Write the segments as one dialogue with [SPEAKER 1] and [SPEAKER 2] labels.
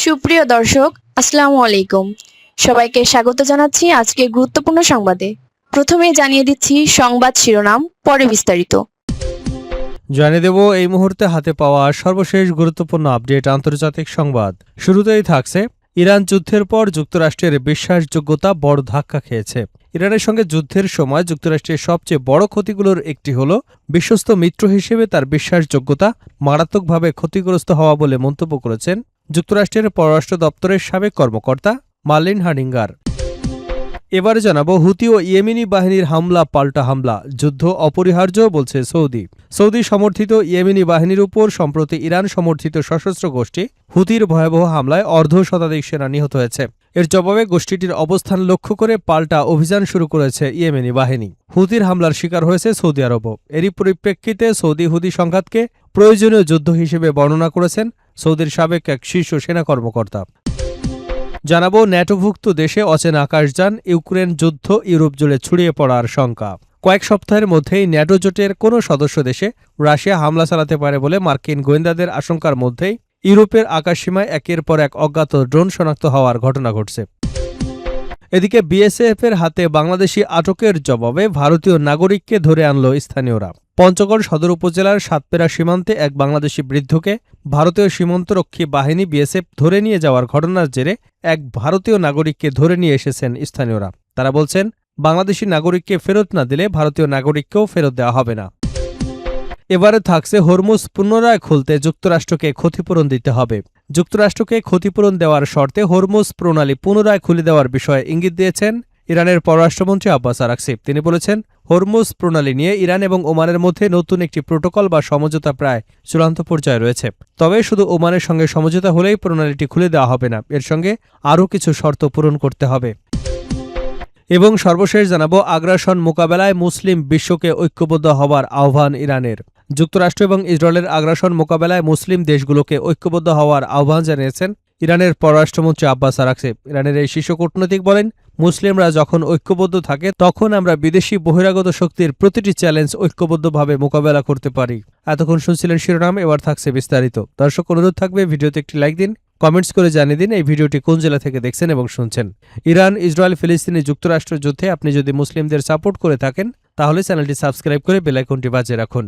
[SPEAKER 1] সুপ্রিয় দর্শক, আসসালামু আলাইকুম। সবাইকে স্বাগত জানাচ্ছি আজকে গুরুত্বপূর্ণ সংবাদে। প্রথমে জানিয়ে দিচ্ছি সংবাদ শিরোনাম, পরে বিস্তারিত।
[SPEAKER 2] জানিয়ে দেব এই মুহূর্তে হাতে পাওয়া সর্বশেষ গুরুত্বপূর্ণ আপডেট আন্তর্জাতিক সংবাদ। শুরুতেই থাকছে ইরান যুদ্ধের পর যুক্তরাষ্ট্রের বিশ্বাসযোগ্যতা বড় ধাক্কা খেয়েছে। ইরানের সঙ্গে যুদ্ধের সময় যুক্তরাষ্ট্রের সবচেয়ে বড় ক্ষতিগুলোর একটি হল বিশ্বস্ত মিত্র হিসেবে তার বিশ্বাসযোগ্যতা মারাত্মকভাবে ক্ষতিগ্রস্ত হওয়া বলে মন্তব্য করেছেন যুক্তরাষ্ট্রের পররাষ্ট্র দপ্তরের সাবেক কর্মকর্তা মার্লিন হার্ডিঙ্গার। এবারে জানাবো হুতি ও ইয়েমেনি বাহিনীর হামলা পাল্টা হামলা, যুদ্ধ অপরিহার্য বলছে সৌদি। সৌদি সমর্থিত ইয়েমেনি বাহিনীর উপর সম্প্রতি ইরান সমর্থিত সশস্ত্র গোষ্ঠী হুতির ভয়াবহ হামলায় অর্ধশতাধিক সেনা নিহত হয়েছে। এর জবাবে গোষ্ঠীটির অবস্থান লক্ষ্য করে পাল্টা অভিযান শুরু করেছে ইয়েমেনি বাহিনী। হুতির হামলার শিকার হয়েছে সৌদি আরবও। এরই পরিপ্রেক্ষিতে সৌদি হুতি সংঘাতকে প্রয়োজনীয় যুদ্ধ হিসেবে বর্ণনা করেছেন সৌদির সাবেক এক শীর্ষ সেনা কর্মকর্তা। জানাবো ন্যাটোভুক্ত দেশে অচেনা আকাশযান, ইউক্রেন যুদ্ধ ইউরোপ জুড়ে ছড়িয়ে পড়ার শঙ্কা। কয়েক সপ্তাহের মধ্যেই ন্যাটো জোটের কোনো সদস্য দেশে রাশিয়া হামলা চালাতে পারে বলে মার্কিন গোয়েন্দাদের আশঙ্কার মধ্যেই ইউরোপের আকাশসীমায় একের পর এক অজ্ঞাত ড্রোন শনাক্ত হওয়ার ঘটনা ঘটছে। এদিকে বিএসএফের হাতে বাংলাদেশি আটকের জবাবে ভারতীয় নাগরিককে ধরে আনল স্থানীয়রা। পঞ্চগড় সদর উপজেলার সাতপেরা সীমান্তে এক বাংলাদেশি বৃদ্ধকে ভারতীয় সীমান্তরক্ষী বাহিনী বিএসএফ ধরে নিয়ে যাওয়ার ঘটনার জেরে এক ভারতীয় নাগরিককে ধরে নিয়ে এসেছেন স্থানীয়রা। তারা বলছেন, বাংলাদেশি নাগরিককে ফেরত না দিলে ভারতীয় নাগরিককেও ফেরত দেওয়া হবে না। এবারে থাকছে হরমুজ পুনরায় খুলতে যুক্তরাষ্ট্রকে ক্ষতিপূরণ দিতে হবে। যুক্তরাষ্ট্রকে ক্ষতিপূরণ দেওয়ার শর্তে হরমুজ প্রণালী পুনরায় খুলে দেওয়ার বিষয়ে ইঙ্গিত দিয়েছেন ইরানের পররাষ্ট্রমন্ত্রী আব্বাস আরাকচি। তিনি বলেছেন, হরমুজ প্রণালী নিয়ে ইরান এবং ওমানের মধ্যে নতুন একটি প্রোটোকল বা সমঝোতা প্রায় চূড়ান্ত পর্যায়ে রয়েছে। তবে শুধু ওমানের সঙ্গে সমঝোতা হলেই প্রণালীটি খুলে দেওয়া হবে না, এর সঙ্গে আরও কিছু শর্ত পূরণ করতে হবে। এবং সর্বশেষ জানাবো আগ্রাসন মোকাবেলায় মুসলিম বিশ্বকে ঐক্যবদ্ধ হওয়ার আহ্বান ইরানের। যুক্তরাষ্ট্র এবং ইসরায়েলের আগ্রাসন মোকাবেলায় মুসলিম দেশগুলোকে ঐক্যবদ্ধ হওয়ার আহ্বান জানিয়েছেন ইরানের পররাষ্ট্রমন্ত্রী আব্বাস আরাকচি। ইরানের এই শীর্ষ কূটনৈতিক বলেন, মুসলিমরা যখন ঐক্যবদ্ধ থাকে তখন আমরা বিদেশি বহিরাগত শক্তির প্রতিটি চ্যালেঞ্জ ঐক্যবদ্ধভাবে মোকাবেলা করতে পারি। এতক্ষণ শুনছিলেন শিরোনাম, এবার থাকছে বিস্তারিত। দর্শক, অনুরোধ থাকবে ভিডিওতে একটি লাইক দিন, কমেন্টস করে জানিয়ে দিন এই ভিডিওটি কোন জেলা থেকে দেখছেন এবং শুনছেন। ইরান ইসরায়েল ফিলিস্তিনি যুক্তরাষ্ট্র যুদ্ধে আপনি যদি মুসলিমদের সাপোর্ট করে থাকেন তাহলে চ্যানেলটি সাবস্ক্রাইব করে বেল আইকনটি বাজিয়ে রাখুন।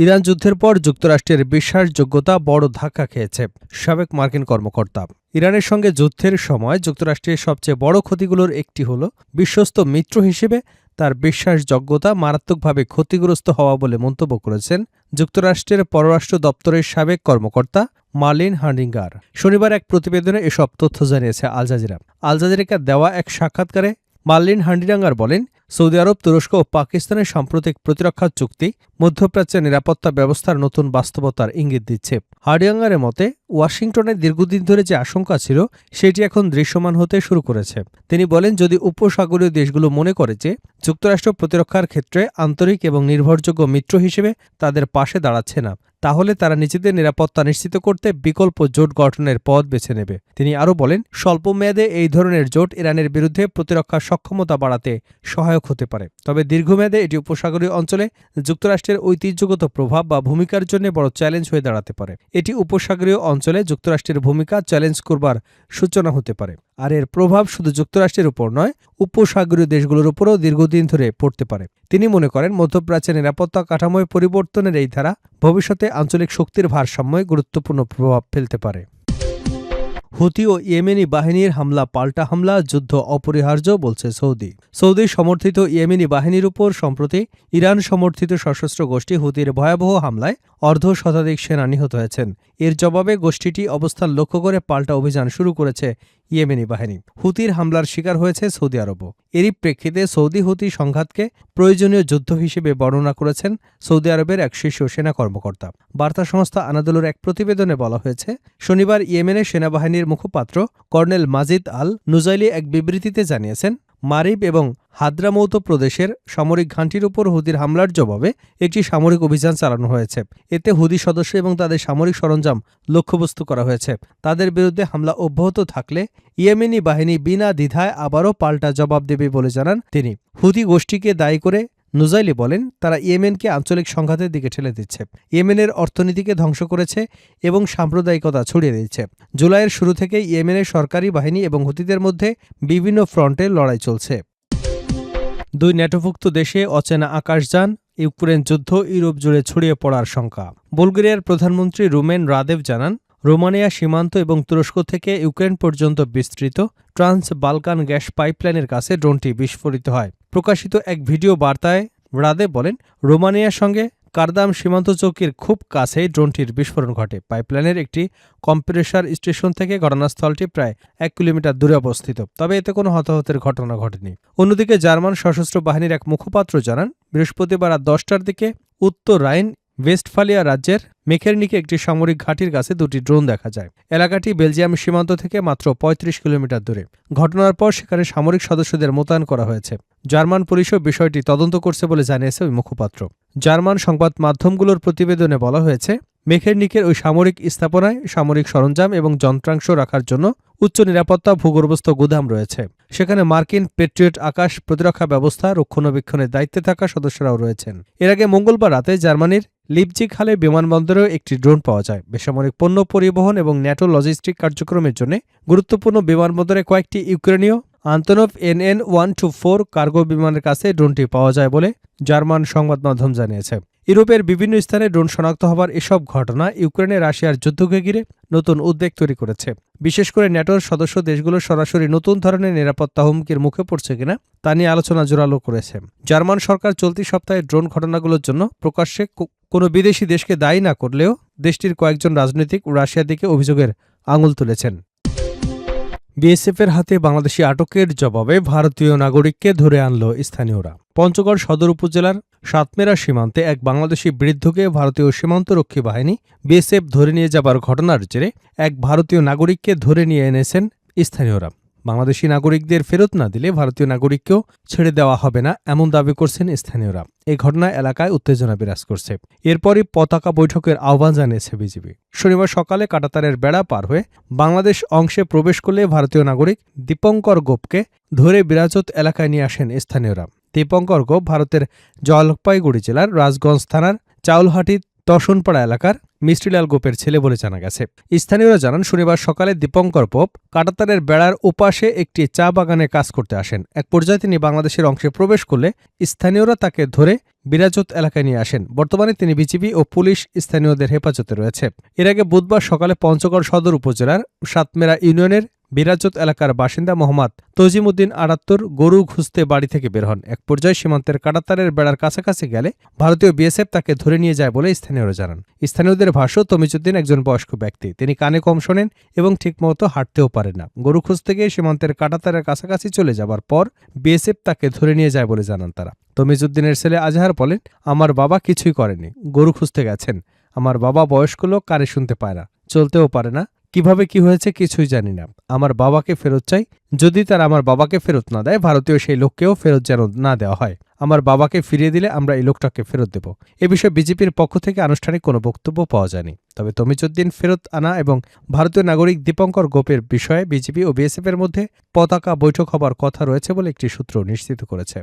[SPEAKER 2] ইরান যুদ্ধের পর যুক্তরাষ্ট্রের বিশ্বাসযোগ্যতা বড় ধাক্কা খেয়েছে সাবেক মার্কিন কর্মকর্তা। ইরানের সঙ্গে যুদ্ধের সময় যুক্তরাষ্ট্রের সবচেয়ে বড় ক্ষতিগুলোর একটি হল বিশ্বস্ত মিত্র হিসেবে তার বিশ্বাসযোগ্যতা মারাত্মকভাবে ক্ষতিগ্রস্ত হওয়া বলে মন্তব্য করেছেন যুক্তরাষ্ট্রের পররাষ্ট্র দপ্তরের সাবেক কর্মকর্তা মার্লিন হার্ডিঙ্গার। শনিবার এক প্রতিবেদনে এসব তথ্য জানিয়েছে আল জাজিরা। আল জাজিরাকে দেওয়া এক সাক্ষাৎকারে মার্লিন হার্ডিঙ্গার বলেন, সৌদি আরব, তুরস্ক ও পাকিস্তানের সাম্প্রতিক প্রতিরক্ষা চুক্তি মধ্যপ্রাচ্যের নিরাপত্তা ব্যবস্থার নতুন বাস্তবতার ইঙ্গিত দিচ্ছে। হার্ডিঙ্গারের মতে ওয়াশিংটনের দীর্ঘদিন ধরে যে আশঙ্কা ছিল সেটি এখন দৃশ্যমান হতে শুরু করেছে। তিনি বলেন, যদি উপসাগরীয় দেশগুলো মনে করে যে যুক্তরাষ্ট্র প্রতিরক্ষার ক্ষেত্রে আন্তরিক এবং নির্ভরযোগ্য মিত্র হিসেবে তাদের পাশে দাঁড়াচ্ছে না, তাহলে তারা নিজেদের নিরাপত্তা নিশ্চিত করতে বিকল্প জোট গঠনের পথ বেছে নেবে। তিনি আরও বলেন, স্বল্প মেয়াদে এই ধরনের জোট ইরানের বিরুদ্ধে প্রতিরক্ষা সক্ষমতা বাড়াতে সহায়ক হতে পারে, তবে দীর্ঘমেয়াদে এটি উপসাগরীয় অঞ্চলে যুক্তরাষ্ট্রের ঐতিহ্যগত প্রভাব বা ভূমিকার জন্য বড় চ্যালেঞ্জ হয়ে দাঁড়াতে পারে। এটি উপসাগরীয় অঞ্চলে যুক্তরাষ্ট্রের ভূমিকা চ্যালেঞ্জ করবার সূচনা হতে পারে, আর এর প্রভাব শুধু যুক্তরাষ্ট্রের উপর নয়, উপসাগরীয় দেশগুলোর উপরও দীর্ঘদিন ধরে পড়তে পারে। তিনি মনে করেন, মধ্যপ্রাচ্যের নিরাপত্তা কাঠামোয় পরিবর্তনের এই ধারা ভবিষ্যতে আঞ্চলিক শক্তির ভারসাম্যে গুরুত্বপূর্ণ প্রভাব ফেলতে পারে। হুতি ও ইয়েমেনি বাহিনীর হামলা পাল্টা হামলা, যুদ্ধ অপরিহার্য বলছে সৌদি। সৌদি সমর্থিত ইয়েমেনি বাহিনীর উপর সম্প্রতি ইরান সমর্থিত সশস্ত্র গোষ্ঠী হুতির ভয়াবহ হামলায় অর্ধশতাধিক সেনা নিহত হয়েছেন। এর জবাবে গোষ্ঠীটি অবস্থান লক্ষ্য করে পাল্টা অভিযান শুরু করেছে ইয়েমেনি বাহিনী। হুতির হামলার শিকার হয়েছে সৌদি আরবও। এরই প্রেক্ষিতে সৌদি হুতি সংঘাতকে প্রয়োজনীয় যুদ্ধ হিসেবে বর্ণনা করেছেন সৌদি আরবের এক শীর্ষ সেনা কর্মকর্তা। বার্তা সংস্থা আনাদোলুর এক প্রতিবেদনে বলা হয়েছে, শনিবার ইয়েমেনের সেনাবাহিনীর মুখপাত্র কর্নেল মাজিদ আল নুজাইলি এক বিবৃতিতে জানিয়েছেন, মারিব এবং হাদ্রামৌত প্রদেশের সামরিক ঘাঁটির উপর হুদির হামলার জবাবে একটি সামরিক অভিযান চালানো হয়েছে। এতে হুদি সদস্য এবং তাদের সামরিক সরঞ্জাম লক্ষ্যবস্তু করা হয়েছে। তাদের বিরুদ্ধে হামলা অব্যাহত থাকলে ইয়েমেনি বাহিনী বিনা দ্বিধায় আবারও পাল্টা জবাব দেবে বলে জানান তিনি। হুদি গোষ্ঠীকে দায়ী করে নুজাইলি বলেন, তারা ইয়েমেনকে আঞ্চলিক সংঘাতের দিকে ঠেলে দিচ্ছে, ইয়েমেনের অর্থনীতিকে ধ্বংস করেছে এবং সাম্প্রদায়িকতা ছড়িয়ে দিচ্ছে। জুলাইয়ের শুরু থেকে ইয়েমেনের সরকারি বাহিনী এবং হুতিদের মধ্যে বিভিন্ন ফ্রন্টে লড়াই চলছে। 2 ন্যাটোভুক্ত দেশে অচেনা আকাশযান, ইউক্রেন যুদ্ধ ইউরোপ জুড়ে ছড়িয়ে পড়ার শঙ্কা। বুলগেরিয়ার প্রধানমন্ত্রী রুমেন রাদেভ জানান, রোমানিয়া সীমান্ত এবং তুরস্ক থেকে ইউক্রেন পর্যন্ত বিস্তৃত ট্রান্স বালকান গ্যাস পাইপলাইনের কাছে ড্রোনটি বিস্ফোরিত হয়। প্রকাশিত এক ভিডিও বার্তায় রাদেভ বলেন, রোমানিয়ার সঙ্গে কারদাম সীমান্ত চৌকির খুব কাছেই ড্রোনটির বিস্ফোরণ ঘটে। পাইপলাইনের একটি কম্প্রেসার স্টেশন থেকে ঘটনাস্থলটি প্রায় 1 কিলোমিটার দূরে অবস্থিত, তবে এতে কোনো হতাহতের ঘটনা ঘটেনি। অন্যদিকে জার্মান সশস্ত্র বাহিনীর এক মুখপাত্র জানান, বৃহস্পতিবার রাত 10টার দিকে উত্তর রাইন ওয়েস্টফালিয়া রাজ্যের মেখেরনিকে একটি সামরিক ঘাঁটির কাছে 2টি ড্রোন দেখা যায়। এলাকাটি বেলজিয়াম সীমান্ত থেকে মাত্র 35 কিলোমিটার দূরে। ঘটনার পর সেখানে সামরিক সদস্যদের মোতায়েন করা হয়েছে। জার্মান পুলিশও বিষয়টি তদন্ত করছে বলে জানিয়েছে ওই মুখপাত্র। জার্মান সংবাদ মাধ্যমগুলোর প্রতিবেদনে বলা হয়েছে, মেখেরনিকের ওই সামরিক স্থাপনায় সামরিক সরঞ্জাম এবং যন্ত্রাংশ রাখার জন্য উচ্চ নিরাপত্তা ভূগর্ভস্থ গুদাম রয়েছে। সেখানে মার্কিন পেট্রিয়ট আকাশ প্রতিরক্ষা ব্যবস্থা রক্ষণাবেক্ষণের দায়িত্বে থাকা সদস্যরাও রয়েছেন। এর আগে মঙ্গলবার রাতে জার্মানির লিপজিগ হালে বিমানবন্দরেও একটি ড্রোন পাওয়া যায়। বেসামরিক পণ্য পরিবহন এবং ন্যাটো লজিস্টিক কার্যক্রমের জন্য গুরুত্বপূর্ণ বিমানবন্দরে কয়েকটি ইউক্রেনীয় আন্তনভ NN-124 কার্গো বিমানের কাছে ড্রোনটি পাওয়া যায় বলে জার্মান সংবাদ মাধ্যম জানিয়েছে। ইউরোপের বিভিন্ন স্থানে ড্রোন শনাক্ত হবার এসব ঘটনা ইউক্রেনে রাশিয়ার যুদ্ধকে ঘিরে নতুন উদ্বেগ তৈরি করেছে। বিশেষ করে ন্যাটোর সদস্য দেশগুলো সরাসরি নতুন ধরনের নিরাপত্তা হুমকির মুখে পড়ছে কিনা তা নিয়ে আলোচনা জোরালো করেছে। জার্মান সরকার চলতি সপ্তাহে ড্রোন ঘটনাগুলোর জন্য প্রকাশ্যে কোনো বিদেশি দেশকে দায়ী না করলেও দেশটির কয়েকজন রাজনৈতিক রাশিয়ার দিকে অভিযোগের আঙুল তুলেছেন। বিএসএফের হাতে বাংলাদেশি আটকের জবাবে ভারতীয় নাগরিককে ধরে আনল স্থানীয়রা। পঞ্চগড় সদর উপজেলার সাতমেরা সীমান্তে এক বাংলাদেশি বৃদ্ধকে ভারতীয় সীমান্তরক্ষী বাহিনী বিএসএফ ধরে নিয়ে যাবার ঘটনার জেরে এক ভারতীয় নাগরিককে ধরে নিয়ে এনেছেন স্থানীয়রা। বাংলাদেশি নাগরিকদের ফেরত না দিলে ভারতীয় নাগরিককেও ছেড়ে দেওয়া হবে না, এমন দাবি করছেন স্থানীয়রা। এই ঘটনায় এলাকায় উত্তেজনা বিরাজ করছে। এরপরই পতাকা বৈঠকের আহ্বান জানিয়েছে বিজিবি। শনিবার সকালে কাঁটাতারের বেড়া পার হয়ে বাংলাদেশ অংশে প্রবেশ করলে ভারতীয় নাগরিক দীপঙ্কর গোপকে ধরে বিরাজত এলাকায় নিয়ে আসেন স্থানীয়রা। দীপঙ্কর গোপ ভারতের জলপাইগুড়ি জেলার রাজগঞ্জ থানার চাউলহাটি তসনপাড়া এলাকার মিষ্টিলাল গোপের ছেলে বলে জানা গেছে। স্থানীয়রা জানান, শনিবার সকালে দীপঙ্কর গোপ কাঁটাতারের বেড়ার ওপাশে একটি চা বাগানে কাজ করতে আসেন। এক পর্যায়ে তিনি বাংলাদেশের অংশে প্রবেশ করলে স্থানীয়রা তাকে ধরে বিরাজত এলাকায় নিয়ে আসেন। বর্তমানে তিনি বিজিবি ও পুলিশ স্থানীয়দের হেফাজতে রয়েছে। এর আগে বুধবার সকালে পঞ্চগড় সদর উপজেলার সাতমেরা ইউনিয়নের বিরাজত এলাকার বাসিন্দা মোহাম্মদ তজিমউদ্দিন ৭৮ গরু খুঁজতে বাড়ি থেকে বের হন। এক পর্যায়ে সীমান্তের কাঁটাতারের বেড়ার কাছাকাছি গেলে ভারতীয় বিএসএফ তাকে ধরে নিয়ে যায় বলে স্থানীয়রা জানান। স্থানীয়দের ভাষ্য, তমিজউদ্দিন একজন বয়স্ক ব্যক্তি। তিনি কানে কম শোনেন এবং ঠিকমতো হাঁটতেও পারেন না। গরু খুঁজতে গিয়ে সীমান্তের কাঁটাতারের কাছাকাছি চলে যাবার পর বিএসএফ তাকে ধরে নিয়ে যায় বলে জানান তারা। তমিজউদ্দিনের ছেলে আজহার বলেন, আমার বাবা কিছুই করেনি, গরু খুঁজতে গেছেন। আমার বাবা বয়স্ক লোক, কানে শুনতে পায় না, চলতেও পারে না, কিভাবে কি হয়েছে কিছুই জানি না। আমার বাবাকে ফেরত চাই। যদি তারা আমার বাবাকে ফেরত না দেয়, ভারতীয় সেই লোককেও ফেরত যেন না দেওয়া হয়। আমার বাবাকে ফিরিয়ে দিলে আমরা এই লোকটাকে ফেরত দেব। এ বিষয়ে বিজেপির পক্ষ থেকে আনুষ্ঠানিক কোনো বক্তব্য পাওয়া যায়নি। তবে তমিজউদ্দিন ফেরত আনা এবং ভারতীয় নাগরিক দীপঙ্কর গোপের বিষয়ে বিজেপি ও বিএসএফের মধ্যে পতাকা বৈঠক হবার কথা রয়েছে বলে একটি সূত্র নিশ্চিত করেছে।